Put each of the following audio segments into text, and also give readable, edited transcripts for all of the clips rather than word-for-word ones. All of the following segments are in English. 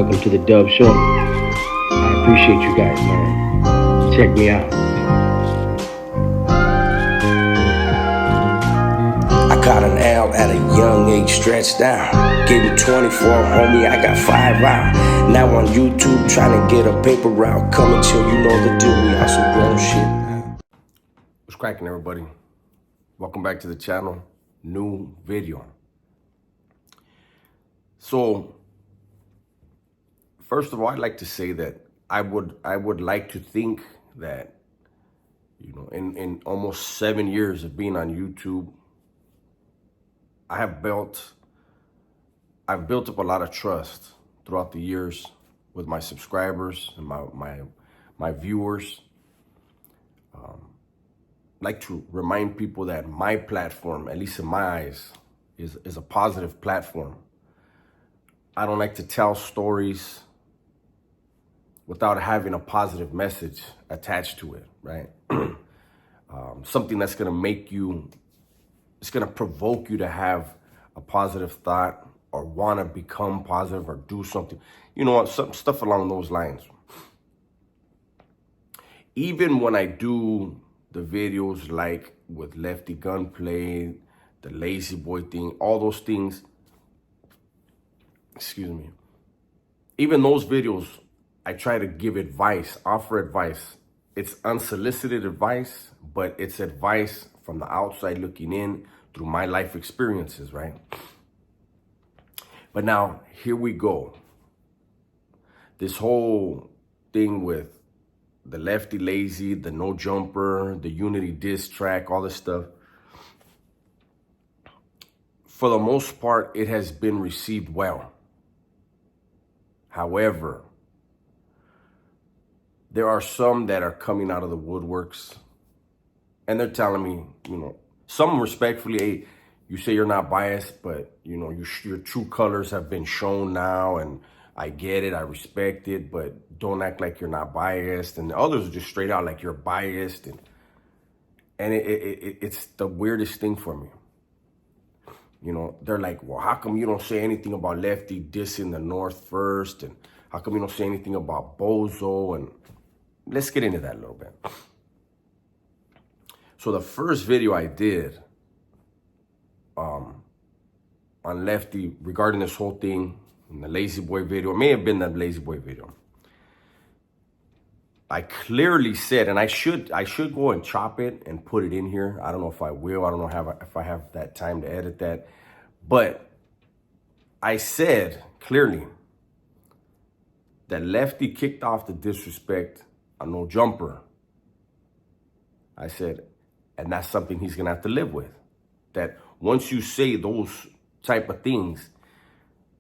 welcome to the Dub Show. I appreciate you guys, man. Check me out. I caught an L at a young age, stretched out. Getting 24, homie, I got 5 out. Now on YouTube, trying to get a paper route. Coming till you know the deal, we on some grown shit. What's cracking, everybody? Welcome back to the channel. New video. So, first of all, I'd like to say that I would like to think that, you know, in almost 7 years of being on YouTube, I've built up a lot of trust throughout the years with my subscribers and my viewers. I'd like to remind people that my platform, at least in my eyes, is a positive platform. I don't like to tell stories without having a positive message attached to it, right? Something that's gonna make you, it's gonna provoke you to have a positive thought or wanna become positive or do something. You know what, some stuff along those lines. Even when I do the videos like with Lefty Gunplay, the Lazy Boy thing, all those things, excuse me, even those videos, I try to give advice, offer advice. It's unsolicited advice, but it's advice from the outside looking in through my life experiences, right? But now, here we go. This whole thing with the Lefty Lazy, the No Jumper, the Unity diss track, all this stuff. For the most part, it has been received well. However, there are some that are coming out of the woodworks and they're telling me, you know, some respectfully, hey, you say you're not biased, but you know, your true colors have been shown now, and I get it, I respect it, but don't act like you're not biased. And the others are just straight out like you're biased, and it's the weirdest thing for me. You know, they're like, well, how come you don't say anything about Lefty dissing the North first? And how come you don't say anything about Bozo? And let's get into that a little bit. So the first video I did on Lefty regarding this whole thing, in the Lazy Boy video, it may have been the Lazy Boy video, I clearly said, and I should go and chop it and put it in here. I don't know if I will. I don't know if I have that time to edit that. But I said clearly that Lefty kicked off the disrespect on No Jumper. I said, and that's something he's gonna have to live with. That once you say those type of things,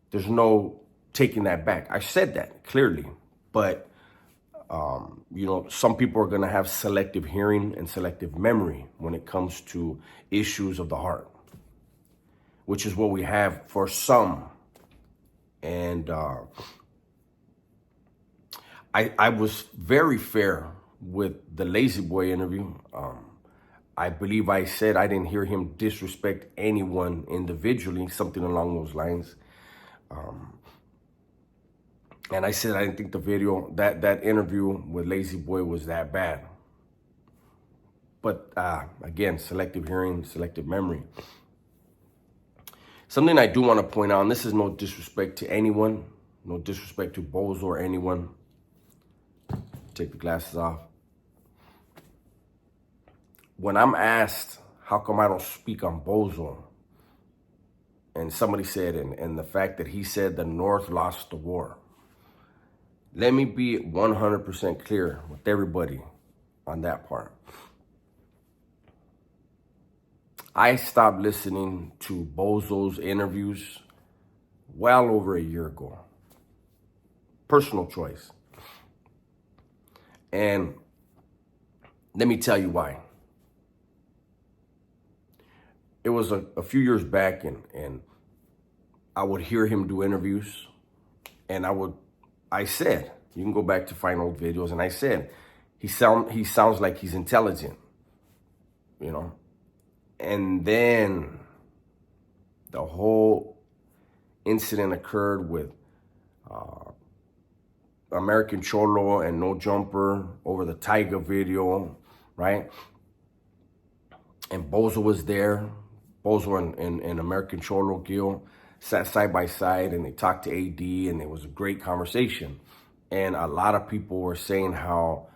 there's no taking that back. I said that clearly, but you know, some people are going to have selective hearing and selective memory when it comes to issues of the heart, which is what we have for some. And I was very fair with the Lazy Boy interview. I believe I said I didn't hear him disrespect anyone individually, something along those lines. And I said I didn't think the video, that interview with Lazy Boy was that bad. But again, selective hearing, selective memory. Something I do want to point out, and this is no disrespect to anyone, no disrespect to Bozo or anyone. Take the glasses off. When I'm asked, how come I don't speak on Bozo? And somebody said, and the fact that he said the North lost the war. Let me be 100% clear with everybody on that part. I stopped listening to Bozo's interviews well over a year ago. Personal choice. And let me tell you why. It was a few years back, and I would hear him do interviews, and I said, you can go back to find old videos, and I said, he sounds like he's intelligent, you know? And then the whole incident occurred with American Cholo and No Jumper over the Tiger video, right? And Bozo was there. Bozo and American Cholo Gil sat side by side and they talked to AD and it was a great conversation. And a lot of people were saying how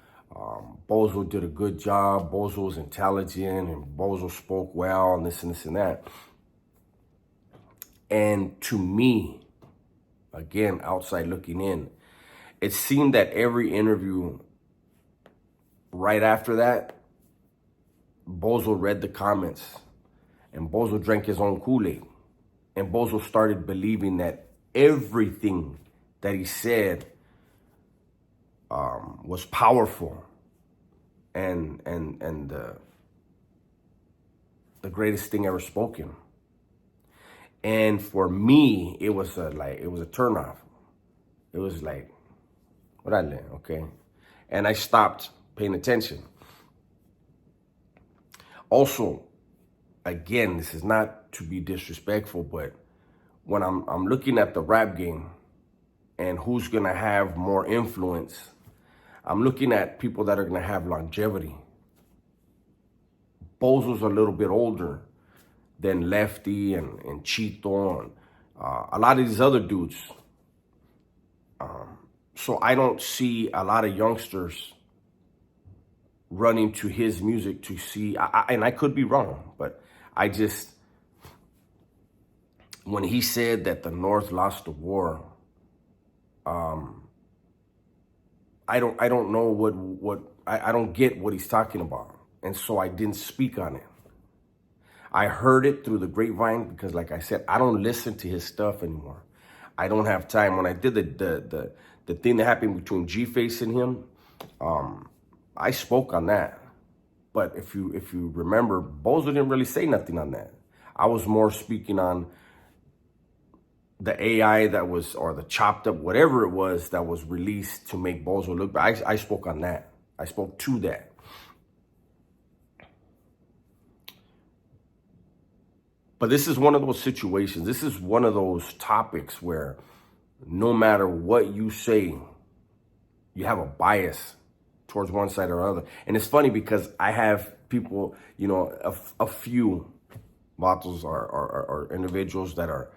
Bozo did a good job, Bozo was intelligent, and Bozo spoke well, and this and this and that. And to me, again, outside looking in, it seemed that every interview right after that, Bozo read the comments and Bozo drank his own Kool-Aid. And Bozo started believing that everything that he said was powerful and the greatest thing ever spoken. And for me, it was a turnoff. It was like, what I learned, okay? And I stopped paying attention. Also, again, this is not to be disrespectful, but when I'm looking at the rap game and who's gonna have more influence, I'm looking at people that are gonna have longevity. Bozo's a little bit older than Lefty and Chito and a lot of these other dudes. So I don't see a lot of youngsters running to his music to see, and I could be wrong, but I just, when he said that the North lost the war, I don't know what I don't get what he's talking about. And so I didn't speak on it. I heard it through the grapevine because, like I said, I don't listen to his stuff anymore. I don't have time. When I did the thing that happened between G-Face and him, I spoke on that. But if you remember, Bozo didn't really say nothing on that. I was more speaking on the AI that was, or the chopped up, whatever it was that was released to make Bozo look bad. I spoke on that. I spoke to that. But this is one of those situations. This is one of those topics where no matter what you say, you have a bias towards one side or another. And it's funny because I have people, you know, a few bottles or individuals that are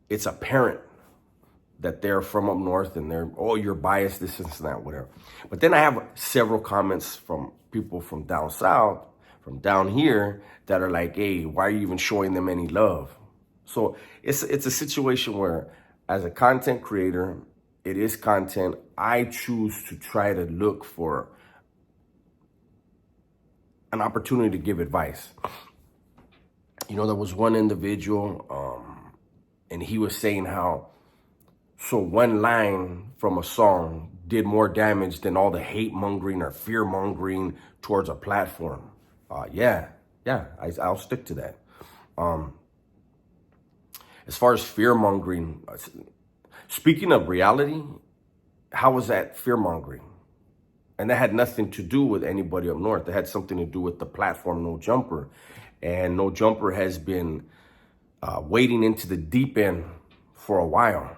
it's apparent that they're from up north and they're, oh, you're biased, this and that, whatever. But then I have several comments from people from down south, from down here, that are like, hey, why are you even showing them any love? So it's a situation where, as a content creator, it is content. I choose to try to look for an opportunity to give advice. You know, there was one individual, and he was saying how, so one line from a song did more damage than all the hate mongering or fear mongering towards a platform. I'll stick to that. As far as fear mongering, speaking of reality, how was that fear mongering? And that had nothing to do with anybody up north. It had something to do with the platform No Jumper. And No Jumper has been wading into the deep end for a while.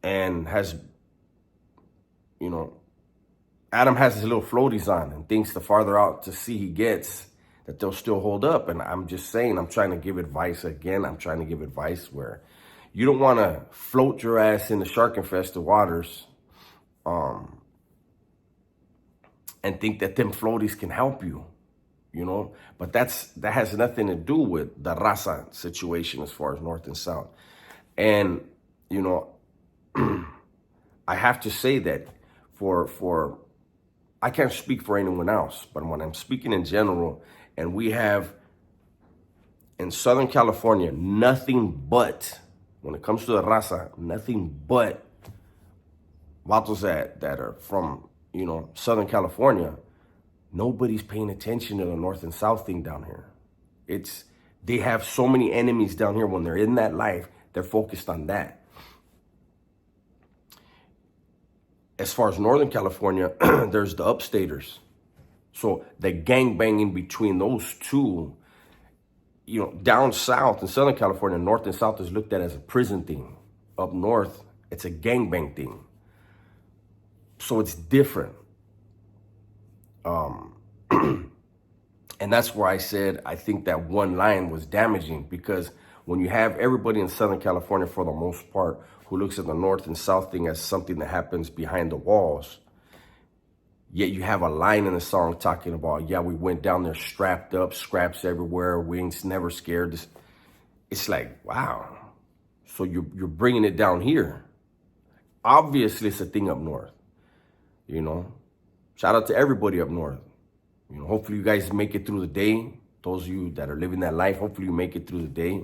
And has, you know, Adam has his little floaties on and thinks the farther out to sea he gets, that they'll still hold up. And I'm just saying, I'm trying to give advice again. I'm trying to give advice where you don't want to float your ass in the shark-infested waters and think that them floaties can help you, you know? But that has nothing to do with the raza situation as far as north and south. And, you know, I have to say that for I can't speak for anyone else, but when I'm speaking in general, and we have in Southern California, nothing but, when it comes to the raza, nothing but vatos that are from, you know, Southern California, nobody's paying attention to the north and south thing down here. They have so many enemies down here. When they're in that life, they're focused on that. As far as Northern California, there's the upstaters. So the gangbanging between those two, you know, down south in Southern California, north and south is looked at as a prison thing. Up north, it's a gangbang thing. So it's different. And that's where I said I think that one line was damaging, because when you have everybody in Southern California, for the most part, who looks at the North and South thing as something that happens behind the walls, yet you have a line in the song talking about, yeah, we went down there strapped up, scraps everywhere, we ain't never scared. It's like, wow. So you're bringing it down here. Obviously, it's a thing up north, you know. Shout out to everybody up north. You know, hopefully you guys make it through the day. Those of you that are living that life, hopefully you make it through the day.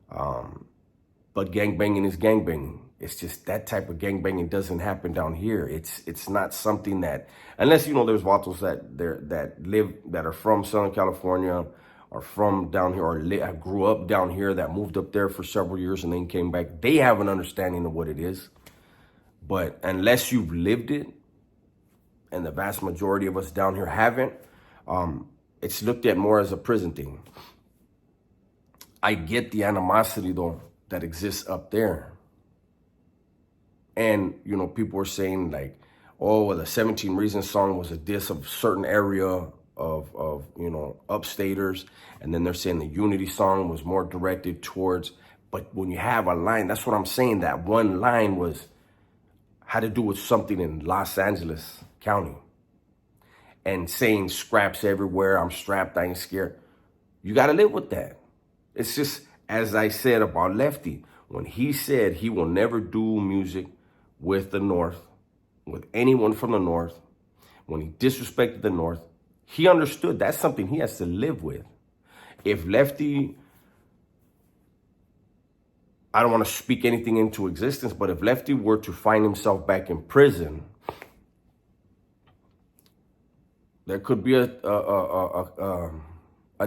But gangbanging is gangbanging. It's just that type of gangbanging doesn't happen down here. It's not something that, unless, you know, there's vatos that are from Southern California, or from down here, or grew up down here, that moved up there for several years and then came back. They have an understanding of what it is. But unless you've lived it, and the vast majority of us down here haven't, it's looked at more as a prison thing. I get the animosity, though, that exists up there. And, you know, people were saying, like, oh, well, the 17 Reasons song was a diss of a certain area of, you know, upstaters. And then they're saying the Unity song was more directed towards, but when you have a line, that's what I'm saying, that one line had to do with something in Los Angeles County. And saying scraps everywhere, I'm strapped, I ain't scared. You got to live with that. It's just, as I said about Lefty, when he said he will never do music with the North, with anyone from the North, when he disrespected the North, he understood that's something he has to live with. If Lefty, I don't want to speak anything into existence, but if Lefty were to find himself back in prison, there could be a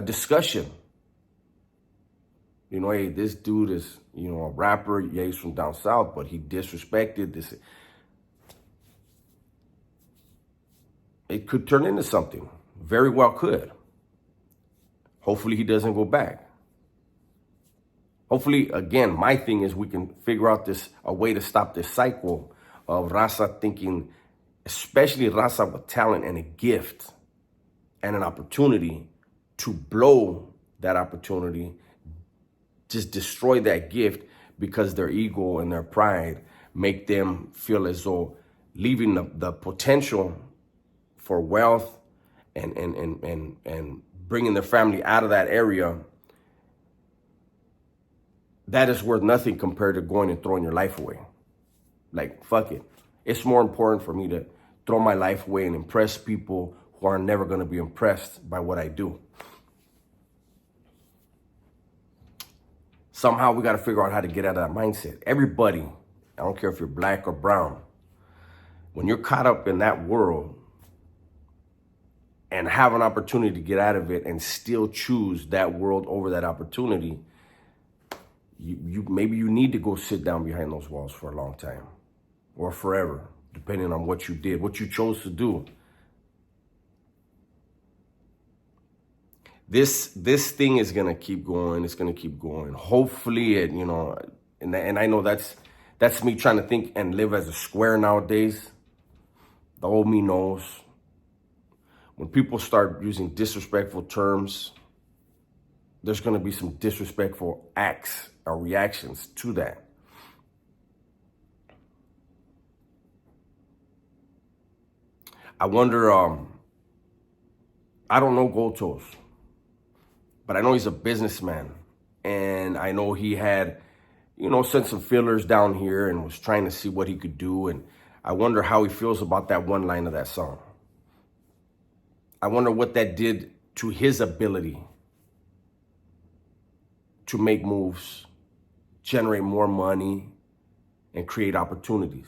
discussion. You know, hey, this dude is, you know, a rapper. Yeah, he's from down south, but he disrespected this. It could turn into something. Very well could. Hopefully he doesn't go back. Hopefully, again, my thing is we can figure out a way to stop this cycle of Raza thinking, especially Raza with talent and a gift and an opportunity, to blow that opportunity, just destroy that gift, because their ego and their pride make them feel as though leaving the potential for wealth and bringing their family out of that area, that is worth nothing compared to going and throwing your life away. Like, fuck it. It's more important for me to throw my life away and impress people who are never going to be impressed by what I do. Somehow we got to figure out how to get out of that mindset. Everybody, I don't care if you're black or brown, when you're caught up in that world and have an opportunity to get out of it and still choose that world over that opportunity, maybe you need to go sit down behind those walls for a long time, or forever, depending on what you did, what you chose to do. This thing is gonna keep going. It's gonna keep going. Hopefully, it, you know, and I know that's me trying to think and live as a square nowadays. The old me knows. When people start using disrespectful terms, there's gonna be some disrespectful acts or reactions to that. I wonder, I don't know Gotos, but I know he's a businessman. And I know he had, you know, sent some fillers down here and was trying to see what he could do. And I wonder how he feels about that one line of that song. I wonder what that did to his ability to make moves, generate more money, and create opportunities.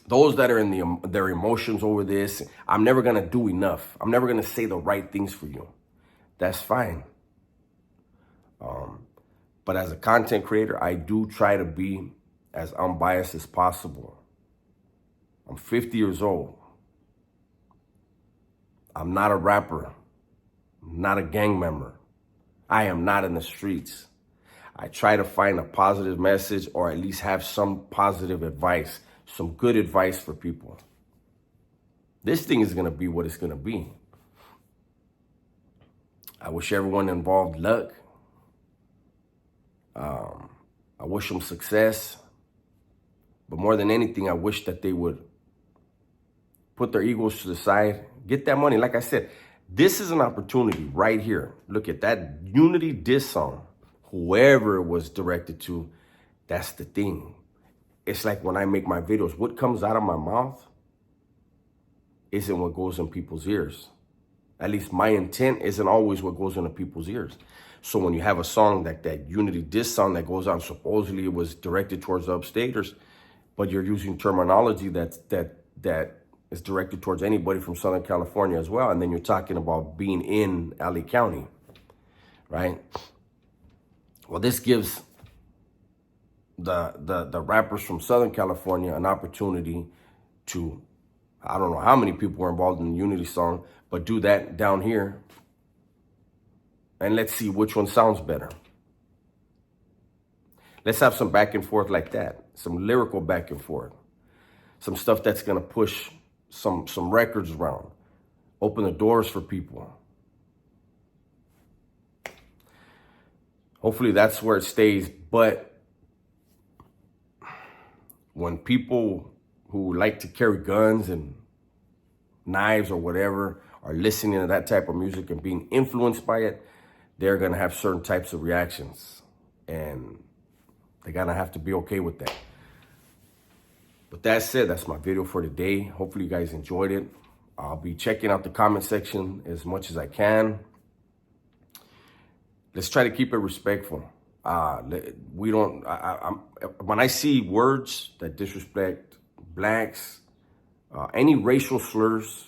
Those that are in their emotions over this, I'm never going to do enough. I'm never going to say the right things for you. That's fine. But as a content creator, I do try to be as unbiased as possible. I'm 50 years old. I'm not a rapper. I'm not a gang member. I am not in the streets. I try to find a positive message, or at least have some positive advice, some good advice for people. This thing is going to be what it's going to be. I wish everyone involved luck. I wish them success. But more than anything, I wish that they would put their egos to the side, get that money. Like I said, this is an opportunity right here. Look at that Unity diss song. Whoever it was directed to, that's the thing. It's like when I make my videos, what comes out of my mouth isn't what goes in people's ears. At least my intent isn't always what goes into people's ears. So when you have a song like that Unity diss song that goes on, supposedly it was directed towards the upstaters, but you're using terminology that is directed towards anybody from Southern California as well. And then you're talking about being in LA County, right? Well, this gives the rappers from Southern California an opportunity to, I don't know how many people were involved in the Unity song, but do that down here. And let's see which one sounds better. Let's have some back and forth like that. Some lyrical back and forth. Some stuff that's going to push some records around. Open the doors for people. Hopefully that's where it stays. But when people who like to carry guns and knives or whatever are listening to that type of music and being influenced by it, they're going to have certain types of reactions. And they're going to have to be okay with that. But that said, that's my video for today. Hopefully you guys enjoyed it. I'll be checking out the comment section as much as I can. Let's try to keep it respectful. When I see words that disrespect blacks, any racial slurs,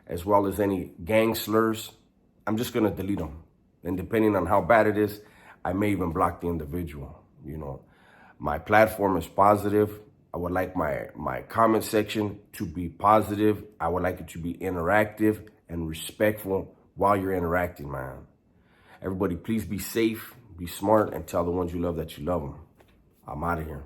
as well as any gang slurs, I'm just going to delete them. And depending on how bad it is, I may even block the individual. You know, my platform is positive. I would like my comment section to be positive. I would like it to be interactive and respectful while you're interacting, man. Everybody, please be safe, be smart, and tell the ones you love that you love them. I'm out of here.